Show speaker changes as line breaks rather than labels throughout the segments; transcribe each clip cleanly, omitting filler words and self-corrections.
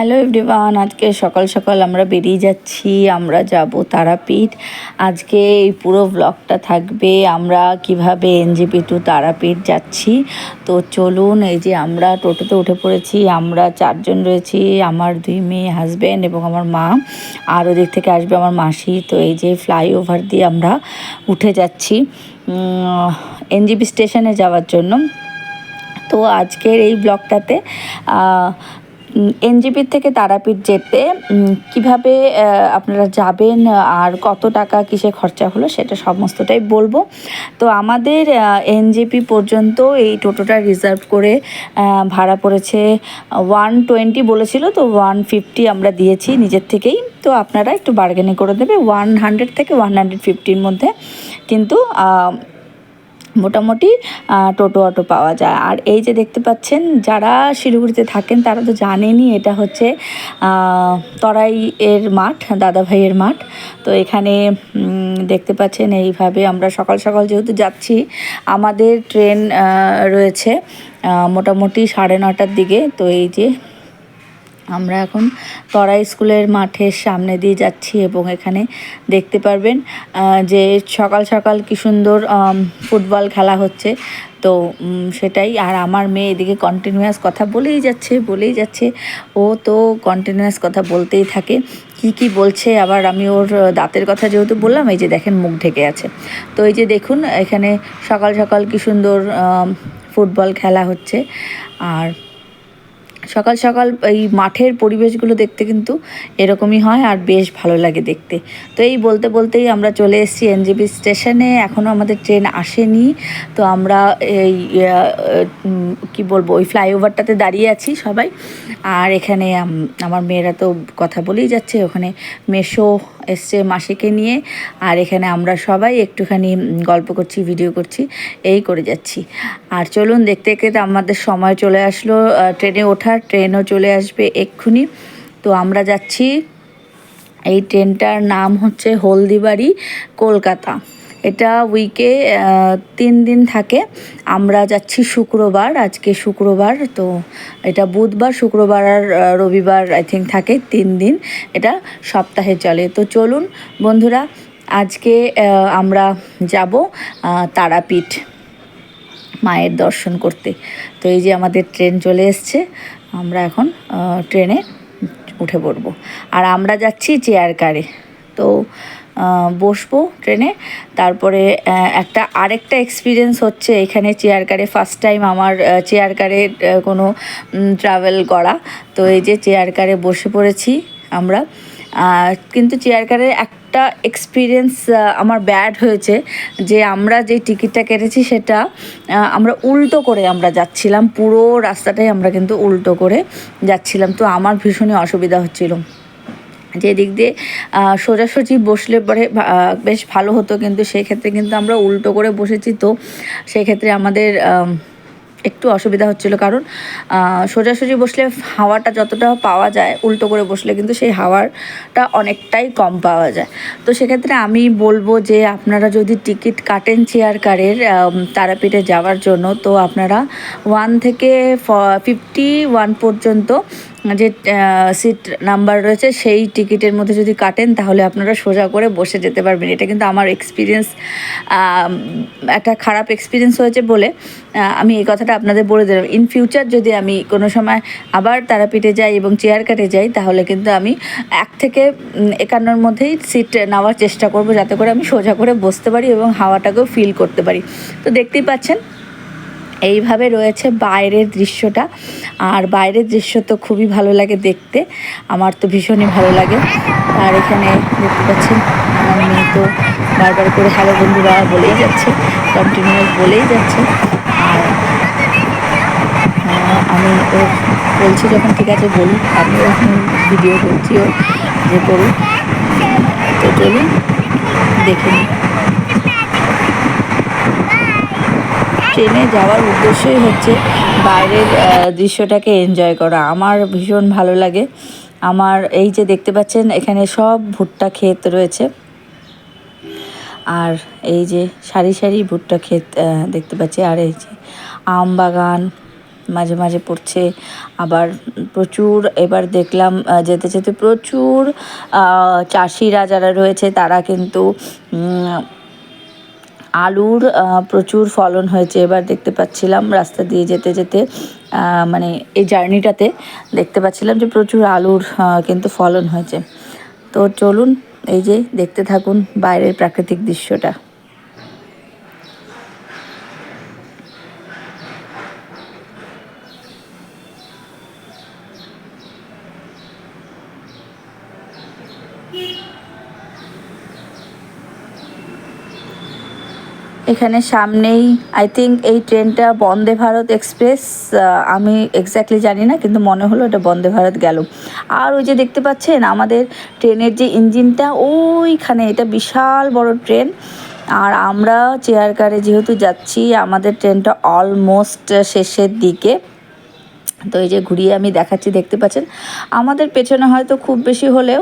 Hello everyone, আজকে সকাল সকাল আমরা বেরিয়ে যাচ্ছি। আমরা যাব তারাপীঠ। আজকে এই পুরো ব্লগটা থাকবে আমরা কিভাবে এনজেপি টু তারাপীঠ যাচ্ছি। তো চলুন, এই যে আমরা টোটোতে উঠে পড়েছি। আমরা 4 জন রয়েছি, আমার 2 মেয়ে, হাজব্যান্ড এবং আমার মা, আর ওদিক থেকে আসবে আমার মাসি। তো এই যে ফ্লাইওভার দিয়ে আমরা উঠে যাচ্ছি এনজেপি স্টেশনে যাওয়ার জন্য। তো আজকের এই ব্লগটাতে এনজেপির থেকে তারাপীঠ যেতে কিভাবে আপনারা যাবেন আর কত টাকা কিসে খরচা হলো সেটা সমস্তটাই বলবো। তো আমাদের এনজেপি পর্যন্ত এই টোটোটা রিজার্ভ করে ভাড়া পড়েছে 120 বলেছিল, তো 150 আমরা দিয়েছি নিজের থেকেই। তো আপনারা একটু বার্গেনিং করে দেবে, 100 থেকে 150-র মধ্যে কিন্তু মোটামুটি টোটো অটো পাওয়া যায়। আর এই যে দেখতে পাচ্ছেন, যারা শিলিগুড়িতে থাকেন তারা তো জানেনই এটা হচ্ছে তরাই এর মাঠ, দাদাভাইয়ের মাঠ। তো এখানে দেখতে পাচ্ছেন এইভাবে আমরা সকাল সকাল যেহেতু যাচ্ছি, আমাদের ট্রেন রয়েছে মোটামুটি 9:30টার দিকে। তো এই যে আমরা এখন তরাই স্কুলের মাঠের সামনে দিয়ে যাচ্ছি এবং এখানে দেখতে পারবেন যে সকাল সকাল কি সুন্দর ফুটবল খেলা হচ্ছে। তো সেটাই। আর আমার মেয়ে এদিকে কন্টিনিউয়াস কথা বলেই যাচ্ছে। ও তো কন্টিনিউয়াস কথা বলতেই থাকে, কি বলছে। আবার আমি ওর দাঁতের কথা যেহেতু বললাম, এই যে দেখেন মুখ ঢেকে আছে। তো এই যে দেখুন এখানে সকাল সকাল কি সুন্দর ফুটবল খেলা হচ্ছে। আর সকাল সকাল এই মাঠের পরিবেশগুলো দেখতে কিন্তু এরকমই হয়, আর বেশ ভালো লাগে দেখতে। তো এই বলতেই আমরা চলে এসেছি এনজেপি স্টেশনে। এখনও আমাদের ট্রেন আসেনি। তো আমরা এই কি বলবো, ওই ফ্লাইওভারটাতে দাঁড়িয়ে আছি সবাই। আর এখানে আমার মেয়েরা তো কথা বলেই যাচ্ছে, ওখানে মেসো এসছে মাসিকে নিয়ে। আর এখানে আমরা সবাই একটুখানি গল্প করছি, ভিডিও করছি, এই করে যাচ্ছি। আর চলুন, দেখতে দেখতে আমাদের সময় চলে আসলো ট্রেনে ওঠার। ট্রেনও চলে আসবে এক্ষুনি। তো আমরা যাচ্ছি, এই ট্রেনটার নাম হচ্ছে হলদিবাড়ি কলকাতা। এটা উইকে 3 দিন থাকে। আমরা যাচ্ছি শুক্রবার, আজকে শুক্রবার। তো এটা বুধবার, শুক্রবার আর রবিবার আই থিঙ্ক থাকে, 3 দিন এটা সপ্তাহে চলে। তো চলুন বন্ধুরা, আজকে আমরা যাব তারাপীঠ মায়ের দর্শন করতে। তো এই যে আমাদের ট্রেন চলে এসছে, আমরা এখন ট্রেনে উঠে পড়বো। আর আমরা যাচ্ছি চেয়ার কারে। তো বসবো ট্রেনে। তারপরে আরেকটা এক্সপিরিয়েন্স হচ্ছে এখানে চেয়ার কারে। ফার্স্ট টাইম আমার চেয়ার কারে কোনো ট্রাভেল করা। তো এই যে চেয়ার কারে বসে পড়েছি আমরা। কিন্তু চেয়ার কারের একটা এক্সপিরিয়েন্স আমার ব্যাড হয়েছে, যে আমরা যে টিকিটটা কেটেছি সেটা আমরা উল্টো করে আমরা যাচ্ছিলাম। পুরো রাস্তাটাই আমরা কিন্তু উল্টো করে যাচ্ছিলাম। তো আমার ভীষণই অসুবিধা হচ্ছিল। যে দিক দিয়ে সোজাসুজি বসলে পরে বেশ ভালো হতো, কিন্তু সেক্ষেত্রে কিন্তু আমরা উল্টো করে বসেছি। তো সেক্ষেত্রে আমাদের একটু অসুবিধা হচ্ছিল, কারণ সোজাসুজি বসলে হাওয়াটা যতটা পাওয়া যায়, উল্টো করে বসলে কিন্তু সেই হাওয়াটা অনেকটাই কম পাওয়া যায়। তো সেক্ষেত্রে আমি বলবো যে আপনারা যদি টিকিট কাটেন চেয়ার কারের তারাপীঠে যাওয়ার জন্য, তো আপনারা 1 থেকে 51 পর্যন্ত যে সিট নাম্বার রয়েছে সেই টিকিটের মধ্যে যদি কাটেন, তাহলে আপনারা সোজা করে বসে যেতে পারবেন। এটা কিন্তু আমার এক্সপিরিয়েন্স, একটা খারাপ এক্সপিরিয়েন্স হয়েছে বলে আমি এই কথাটা আপনাদের বলে দিলাম। ইন ফিউচার যদি আমি কোনো সময় আবার তারাপীঠে যাই এবং চেয়ার কাটে যাই, তাহলে কিন্তু আমি 1 থেকে 51-র মধ্যেই সিট নেওয়ার চেষ্টা করব, যাতে করে আমি সোজা করে বসতে পারি এবং হাওয়াটাকেও ফিল করতে পারি। তো দেখতেই পাচ্ছেন এইভাবে রয়েছে বাইরের দৃশ্যটা। আর বাইরের দৃশ্য তো খুবই ভালো লাগে দেখতে, আমার তো ভীষণই ভালো লাগে। আর এখানে দেখতে পাচ্ছেন আমার মেয়ে তো বারবার করে হ্যালো বন্ধুরা বলেই যাচ্ছে, কন্টিনিউয়াস বলেই যাচ্ছে। আর আমি ও বলছি যখন, ঠিক আছে বলুন, আমিও এখন ভিডিও করছি ও যে করুন। তো চলুন দেখে নিই। ট্রেনে যাওয়ার উদ্দেশ্যই হচ্ছে বাইরের দৃশ্যটাকে এনজয় করা। আমার ভীষণ ভালো লাগে। আমার এই যে দেখতে পাচ্ছেন এখানে সব ভুট্টা ক্ষেত রয়েছে, আর এই যে সারি সারি ভুট্টা ক্ষেত দেখতে পাচ্ছি। আর এই যে আম বাগান, মাঝে মাঝে পড়ছে। আবার প্রচুর এবার দেখলাম যেতে যেতে প্রচুর চাষিরা যারা রয়েছে তারা কিন্তু আলুর প্রচুর ফলন হয়েছে। এবার দেখতে পাচ্ছিলাম রাস্তা দিয়ে যেতে যেতে মানে এই জার্নিটাতে দেখতে পাচ্ছিলাম যে প্রচুর আলুর কিন্তু ফলন হয়েছে। তো চলুন এই যে দেখতে থাকুন বাইরের প্রাকৃতিক দৃশ্যটা। এখানে সামনেই আই থিঙ্ক এই ট্রেনটা বন্দে ভারত এক্সপ্রেস, আমি এক্স্যাক্টলি জানি না, কিন্তু মনে হলো এটা বন্দে ভারত গেল। আর ওই যে দেখতে পাচ্ছেন আমাদের ট্রেনের যে ইঞ্জিনটা ওইখানে, এটা বিশাল বড় ট্রেন। আর আমরা চেয়ার কারে যেহেতু যাচ্ছি, আমাদের ট্রেনটা অলমোস্ট শেষের দিকে। তো এই যে ঘুরিয়ে আমি দেখাচ্ছি, দেখতে পাচ্ছেন আমাদের পেছনে হয়তো খুব বেশি হলেও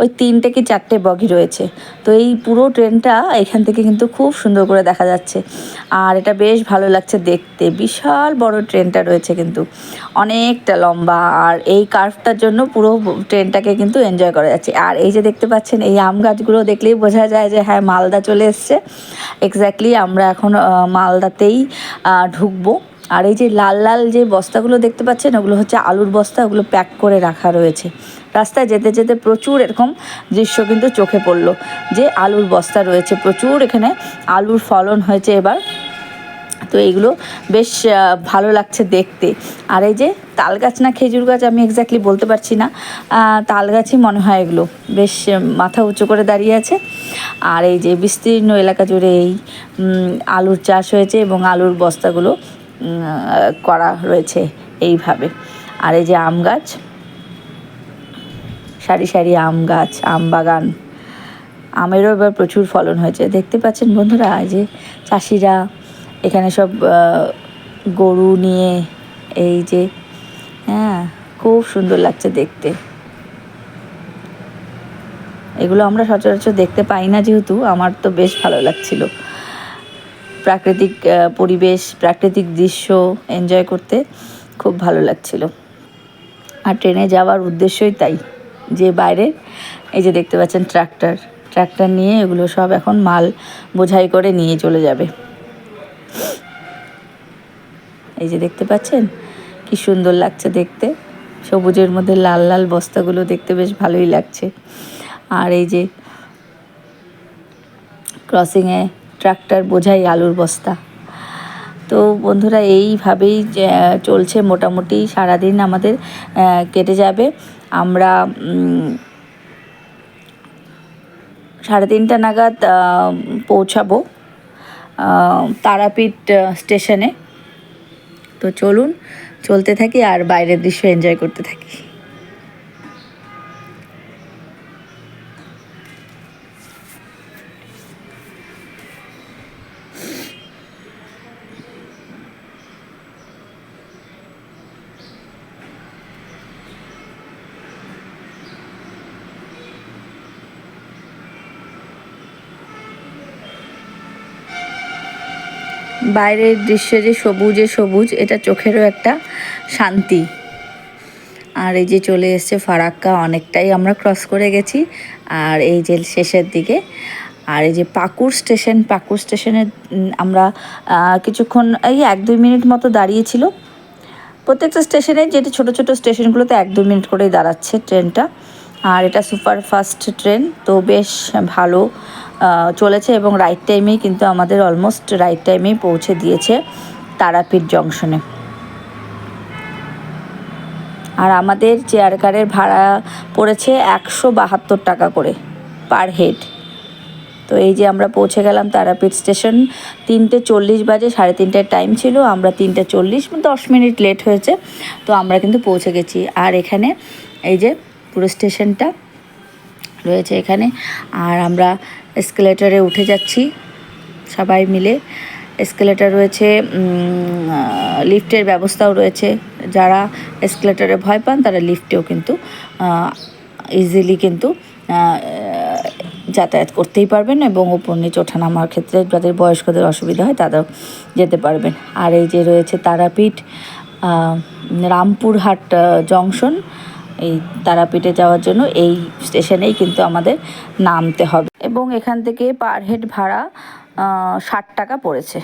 ওই 3টে কি 4টে বগি রয়েছে। তো এই পুরো ট্রেনটা এখান থেকে কিন্তু খুব সুন্দর করে দেখা যাচ্ছে, আর এটা বেশ ভালো লাগছে দেখতে। বিশাল বড় ট্রেনটা রয়েছে, কিন্তু অনেকটা লম্বা, আর এই কার্ভটার জন্য পুরো ট্রেনটাকে কিন্তু এনজয় করা যাচ্ছে। আর এই যে দেখতে পাচ্ছেন এই আম গাছগুলো দেখলেই বোঝা যায় যে হ্যাঁ, মালদা চলে এসছে। এক্স্যাক্টলি আমরা এখন মালদাতেই ঢুকবো। আর এই যে লাল লাল যে বস্তাগুলো দেখতে পাচ্ছেন, ওগুলো হচ্ছে আলুর বস্তা, ওগুলো প্যাক করে রাখা রয়েছে। রাস্তায় যেতে যেতে প্রচুর এরকম দৃশ্য কিন্তু চোখে পড়লো, যে আলুর বস্তা রয়েছে প্রচুর, এখানে আলুর ফলন হয়েছে এবার। তো এইগুলো বেশ ভালো লাগছে দেখতে। আর এই যে তাল গাছ না খেজুর গাছ আমি এক্স্যাক্টলি বলতে পারছি না, তাল গাছই মনে হয় এগুলো, বেশ মাথা উঁচু করে দাঁড়িয়ে আছে। আর এই যে বিস্তীর্ণ এলাকা জুড়ে এই আলুর চাষ হয়েছে এবং আলুর বস্তাগুলো করা রয়েছে এইভাবে। আর এই যে আম গাছ, সারি সারি আম গাছ, আম বাগান, আমেরও এবার প্রচুর ফলন হয়েছে। দেখতে পাচ্ছেন বন্ধুরা, এই যে চাষিরা এখানে সব গরু নিয়ে, এই যে হ্যাঁ, খুব সুন্দর লাগছে দেখতে। এগুলো আমরা সচরাচর দেখতে পাই না, যেহেতু আমার তো বেশ ভালো লাগছিল প্রাকৃতিক পরিবেশ, প্রাকৃতিক দৃশ্য এনজয় করতে খুব ভালো লাগছিল। আর ট্রেনে যাওয়ার উদ্দেশ্যই তাই, যে বাইরে এই যে দেখতে পাচ্ছেন ট্রাক্টর নিয়ে এগুলো সব এখন মাল বোঝাই করে নিয়ে চলে যাবে। এই যে দেখতে পাচ্ছেন কি সুন্দর লাগছে দেখতে, সবুজের মধ্যে লাল লাল বস্তাগুলো দেখতে বেশ ভালোই লাগছে। আর এই যে ক্রসিংয়ে ট্রাক্টর বোঝাই আলুর বস্তা। তো বন্ধুরা এইভাবেই চলছে মোটামুটি সারাদিন আমাদের কেটে যাবে। আমরা 3:30 নাগাদ পৌঁছাবো তারাপীঠ স্টেশনে। তো চলুন চলতে থাকি আর বাইরের দৃশ্য এনজয় করতে থাকি। বাইরের দৃশ্য যে সবুজে সবুজ, এটা চোখেরও একটা শান্তি। আর এই যে চলে এসছে ফারাক্কা, অনেকটাই আমরা ক্রস করে গেছি। আর এই যে শেষের দিকে, আর এই যে পাকুড় স্টেশনে আমরা কিছুক্ষণ এই 1-2 মিনিট মতো দাঁড়িয়েছিল। প্রত্যেকটা স্টেশনে, যেটা ছোটো ছোটো স্টেশনগুলোতে 1-2 মিনিট করেই দাঁড়াচ্ছে ট্রেনটা। আর এটা সুপারফাস্ট ট্রেন, তো বেশ ভালো চলেছে এবং রাইট টাইমেই কিন্তু আমাদের অলমোস্ট রাইট টাইমেই পৌঁছে দিয়েছে তারাপীঠ জংশনে। আর আমাদের চেয়ার কারের ভাড়া পড়েছে 172 টাকা করে পার হেড। তো এই যে আমরা পৌঁছে গেলাম তারাপীঠ স্টেশন। 3:40 বাজে, 3:30টার টাইম ছিল, আমরা 3:40, 10 মিনিট লেট হয়েছে। তো আমরা কিন্তু পৌঁছে গেছি। আর এখানে এই যে পুরো স্টেশনটা রয়েছে এখানে। আর আমরা এসকেলেটারে উঠে যাচ্ছি সবাই মিলে। এসকেলেটার রয়েছে, লিফটের ব্যবস্থাও রয়েছে। যারা এসকেলেটারে ভয় পান তারা লিফটেও কিন্তু ইজিলি কিন্তু যাতায়াত করতেই পারবেন, এবং ওপর নিচে ওঠানামার ক্ষেত্রে যাদের বয়স্কদের অসুবিধা হয় তারাও যেতে পারবেন। আর এই যে রয়েছে তারাপীঠ রামপুরহাট জংশন এই তারাপীঠে যাওয়ার জন্য এই স্টেশনেই কিন্তু আমাদের নামতে হবে এবং এখান থেকে পার হেড ভাড়া 60 টাকা পড়েছে।